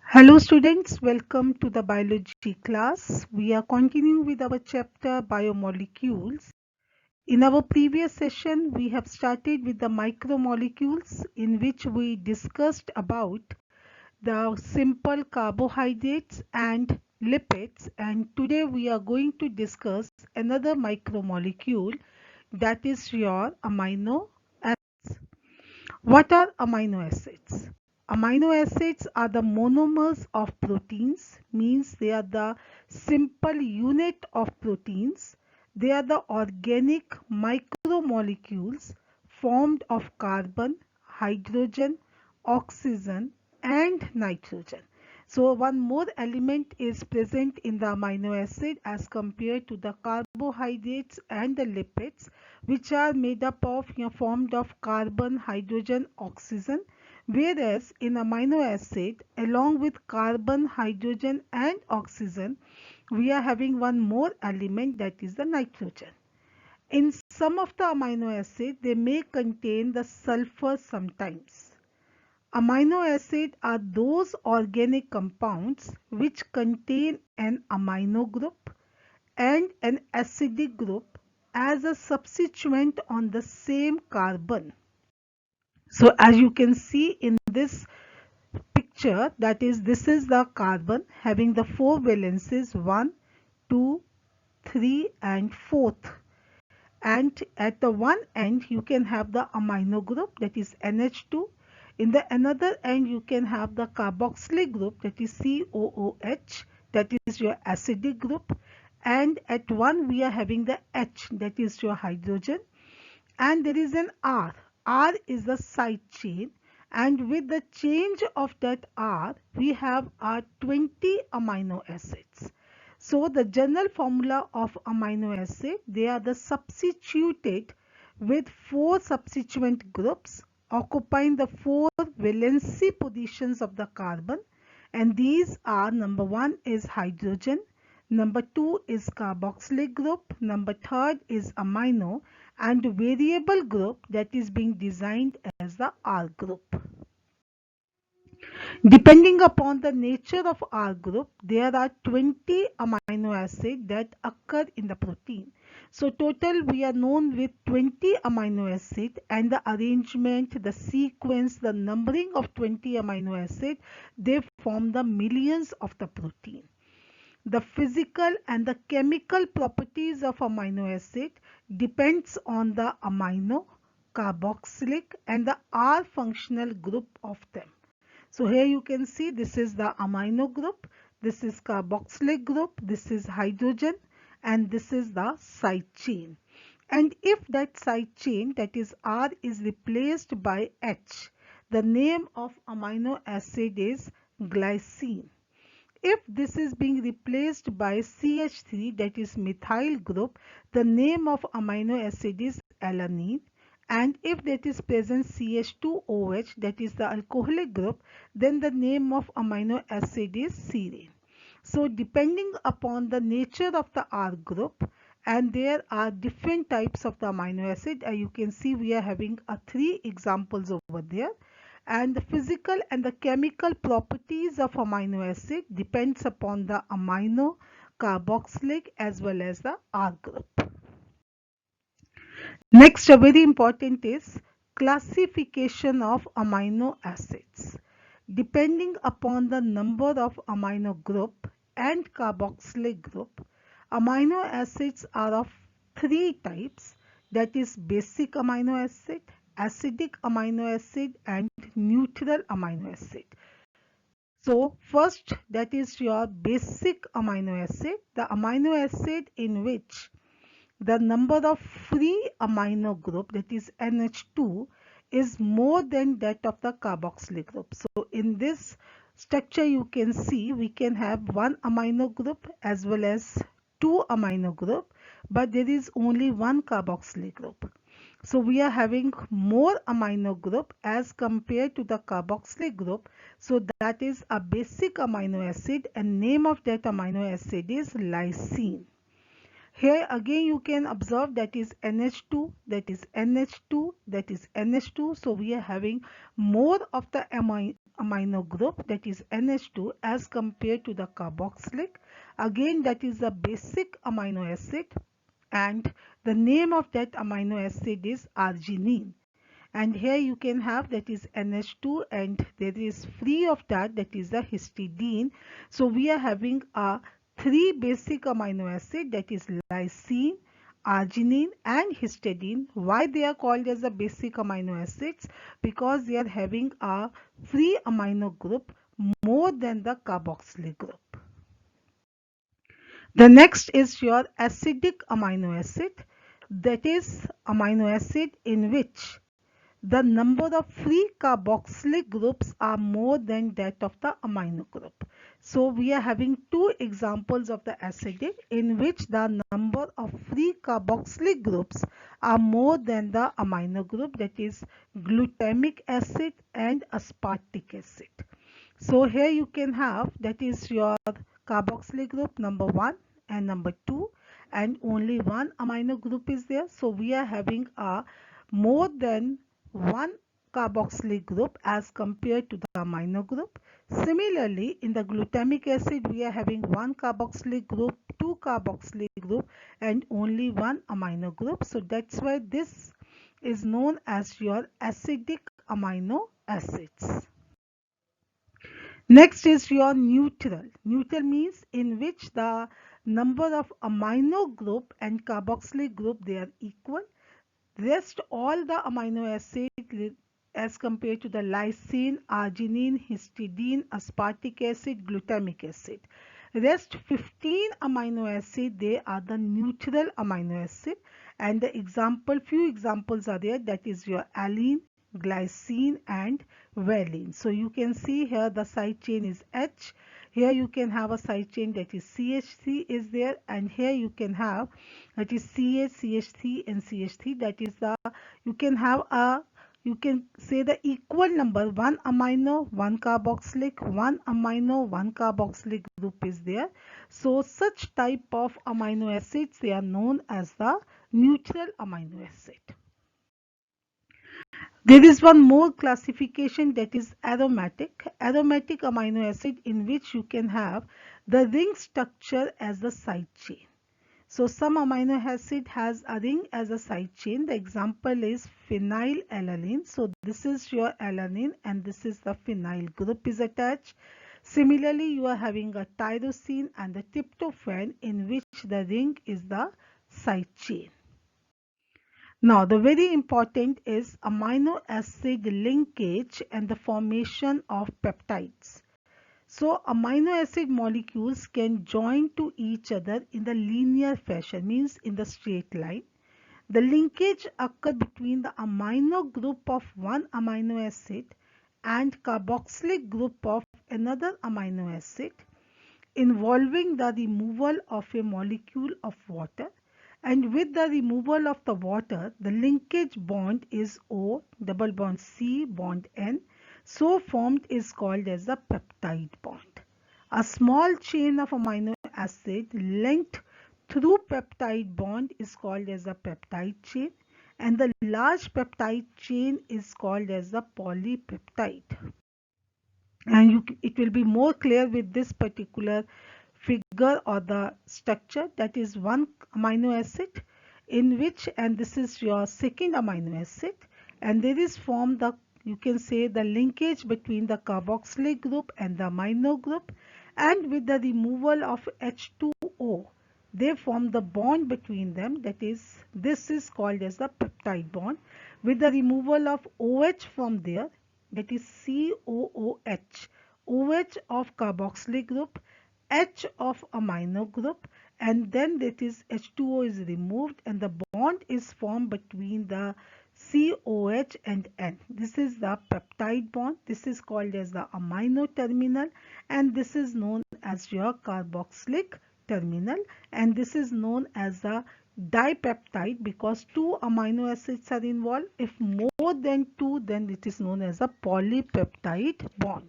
Hello students, welcome to the biology class. We are continuing with our chapter biomolecules. In our previous session, we have started with the micromolecules in which we discussed about the simple carbohydrates and lipids, and today we are going to discuss another micromolecule, that is your amino acids. What are amino acids? Amino acids are the monomers of proteins, means they are the simple unit of proteins. They are the organic micromolecules formed of carbon, hydrogen, oxygen and nitrogen. So one more element is present in the amino acid as compared to the carbohydrates and the lipids, which are made up of formed of carbon, hydrogen, oxygen, whereas in amino acid along with carbon, hydrogen and oxygen we are having one more element, that is the nitrogen. In some of the amino acid they may contain the sulfur sometimes. Amino acids are those organic compounds which contain an amino group and an acidic group as a substituent on the same carbon. So as you can see in this picture, that is, this is the carbon having the four valences 1, 2, 3 and 4th. And at the one end you can have the amino group, that is NH2. In the another end you can have the carboxylic group, that is COOH, that is your acidic group. And at one we are having the H, that is your hydrogen. And there is an R. R is the side chain, and with the change of that R we have our 20 amino acids. So the general formula of amino acid, they are the substituted with four substituent groups occupying the four valency positions of the carbon, and these are: number 1 is hydrogen, number 2 is carboxylic group, number 3 is amino, and variable group that is being designed as the R group. Depending upon the nature of R group, there are 20 amino acids that occur in the protein. So total we are known with 20 amino acids, and the arrangement, the sequence, the numbering of 20 amino acids, they form the millions of the protein. The physical and the chemical properties of amino acid depends on the amino, carboxylic and the R functional group of them. So here you can see this is the amino group, this is carboxylic group, this is hydrogen, and this is the side chain. And if that side chain, that is R, is replaced by H, the name of amino acid is glycine. If this is being replaced by CH3, that is methyl group, the name of amino acid is alanine. And if that is present CH2OH, that is the alcoholic group, then the name of amino acid is serine. So depending upon the nature of the R group, and there are different types of the amino acid, you can see we are having three examples over there. And the physical and the chemical properties of amino acid depends upon the amino, carboxylic as well as the R group. Next, a very important is classification of amino acids. Depending upon the number of amino group and carboxylic group, amino acids are of three types, that is basic amino acid, acidic amino acid and neutral amino acid. So first, that is your basic amino acid, the amino acid in which the number of free amino group, that is NH2, is more than that of the carboxylic group. So in this structure you can see we can have one amino group as well as two amino group, but there is only one carboxylic group. So we are having more amino group as compared to the carboxylic group. So that is a basic amino acid, and name of that amino acid is lysine. Here again you can observe that is NH2, that is NH2, that is NH2. So we are having more of the amino group, that is NH2, as compared to the carboxylic. Again, that is a basic amino acid, and the name of that amino acid is arginine. And here you can have, that is NH2, and there is free of that, that is the histidine. So we are having a three basic amino acid, that is lysine, arginine and histidine. Why they are called as the basic amino acids? Because they are having a free amino group more than the carboxylic group. The next is your acidic amino acid, that is amino acid in which the number of free carboxylic groups are more than that of the amino group. So we are having two examples of the acidic in which the number of free carboxylic groups are more than the amino group, that is glutamic acid and aspartic acid. So here you can have, that is your carboxylic group number 1 and number 2, and only one amino group is there. So we are having a more than one carboxylic group as compared to the amino group. Similarly, in the glutamic acid, we are having one carboxylic group, two carboxylic group, and only one amino group. So that's why this is known as your acidic amino acids. Next is your neutral. Neutral means in which the number of amino group and carboxylic group, they are equal. Rest all the amino acid as compared to the lysine, arginine, histidine, aspartic acid, glutamic acid. Rest 15 amino acid, they are the neutral amino acid, and the few examples are there, that is your aline, glycine and valine. So you can see here the side chain is H. Here you can have a side chain, that is CH3 is there, and here you can have, that is CH, CH3 and CH3. That is the, you can have a, you can say the equal number, one amino, one carboxylic, one amino, one carboxylic group is there. So such type of amino acids, they are known as the neutral amino acid. There is one more classification, that is aromatic. Aromatic amino acid in which you can have the ring structure as the side chain. So some amino acid has a ring as a side chain. The example is phenylalanine. So this is your alanine and this is the phenyl group is attached. Similarly, you are having a tyrosine and the tryptophan in which the ring is the side chain. Now, the very important is amino acid linkage and the formation of peptides. So, amino acid molecules can join to each other in the linear fashion, means in the straight line. The linkage occurs between the amino group of one amino acid and carboxylic group of another amino acid, involving the removal of a molecule of water. And with the removal of the water, the linkage bond is O, double bond C, bond N. So formed is called as a peptide bond. A small chain of amino acid linked through peptide bond is called as a peptide chain, and the large peptide chain is called as a polypeptide. And it will be more clear with this particular figure or the structure, that is one amino acid in which, and this is your second amino acid, and there is formed the, you can say, the linkage between the carboxylic group and the amino group, and with the removal of H2O they form the bond between them, that is, this is called as the peptide bond. With the removal of OH from there, that is COOH, OH of carboxylic group, H of amino group, and then that is H2O is removed and the bond is formed between the COH and N. This is the peptide bond. This is called as the amino terminal, and this is known as your carboxylic terminal, and this is known as the dipeptide because two amino acids are involved. If more than two, then it is known as a polypeptide bond.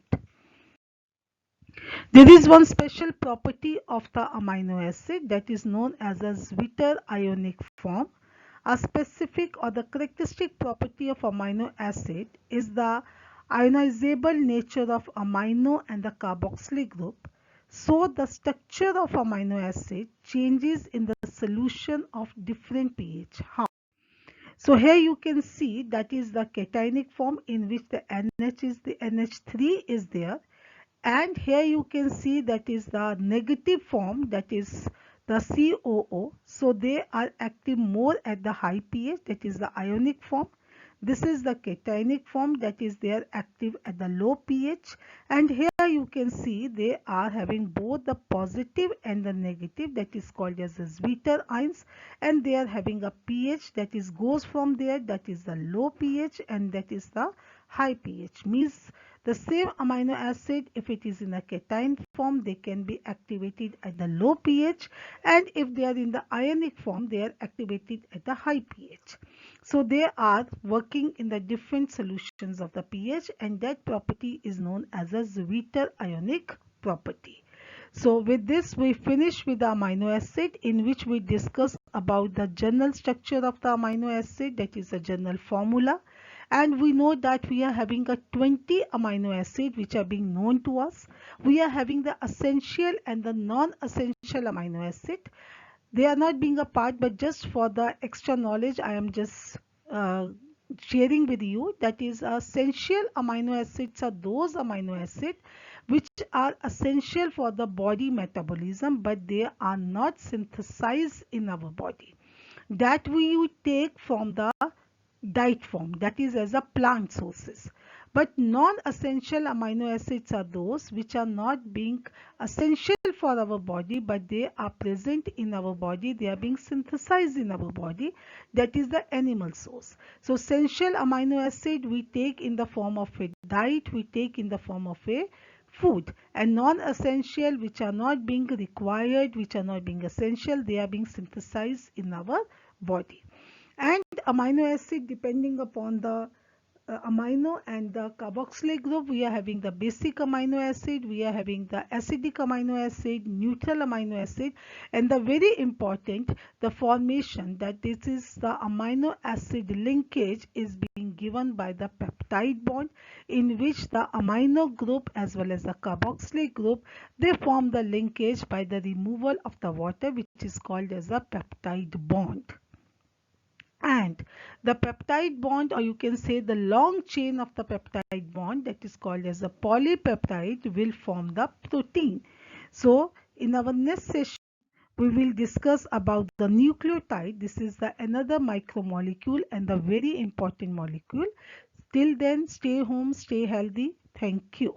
There is one special property of the amino acid that is known as a Zwitter ionic form. A specific or the characteristic property of amino acid is the ionizable nature of amino and the carboxylic group, so the structure of amino acid changes in the solution of different pH. How? So here you can see that is the cationic form in which the NH is the NH3 is there, and here you can see that is the negative form, that is the COO. So they are active more at the high pH, that is the ionic form. This is the cationic form, that is they are active at the low pH, and here you can see they are having both the positive and the negative, that is called as the Zwitter ions, and they are having a pH that is goes from there, that is the low pH, and that is the high pH. Means the same amino acid, if it is in a cation form, they can be activated at the low pH, and if they are in the ionic form, they are activated at the high pH. So they are working in the different solutions of the pH, and that property is known as a Zwitter ionic property. So with this we finish with the amino acid, in which we discuss about the general structure of the amino acid, that is a general formula. And we know that we are having a 20 amino acid which are being known to us. We are having the essential and the non-essential amino acid. They are not being a part, but just for the extra knowledge I am just sharing with you, that is essential amino acids are those amino acids which are essential for the body metabolism, but they are not synthesized in our body, that we would take from the diet form, that is as a plant sources. But non-essential amino acids are those which are not being essential for our body, but they are present in our body, they are being synthesized in our body, that is the animal source. So essential amino acid we take in the form of a diet, we take in the form of a food, and non-essential which are not being required, which are not being essential, they are being synthesized in our body. And amino acid, depending upon the amino and the carboxylic group, we are having the basic amino acid, we are having the acidic amino acid, neutral amino acid, and the very important, the formation, that this is the amino acid linkage is being given by the peptide bond, in which the amino group as well as the carboxylic group, they form the linkage by the removal of the water, which is called as a peptide bond. And the peptide bond, or you can say the long chain of the peptide bond, that is called as a polypeptide, will form the protein. So in our next session we will discuss about the nucleotide. This is the another micromolecule and the very important molecule. Till then, stay home, stay healthy. Thank you.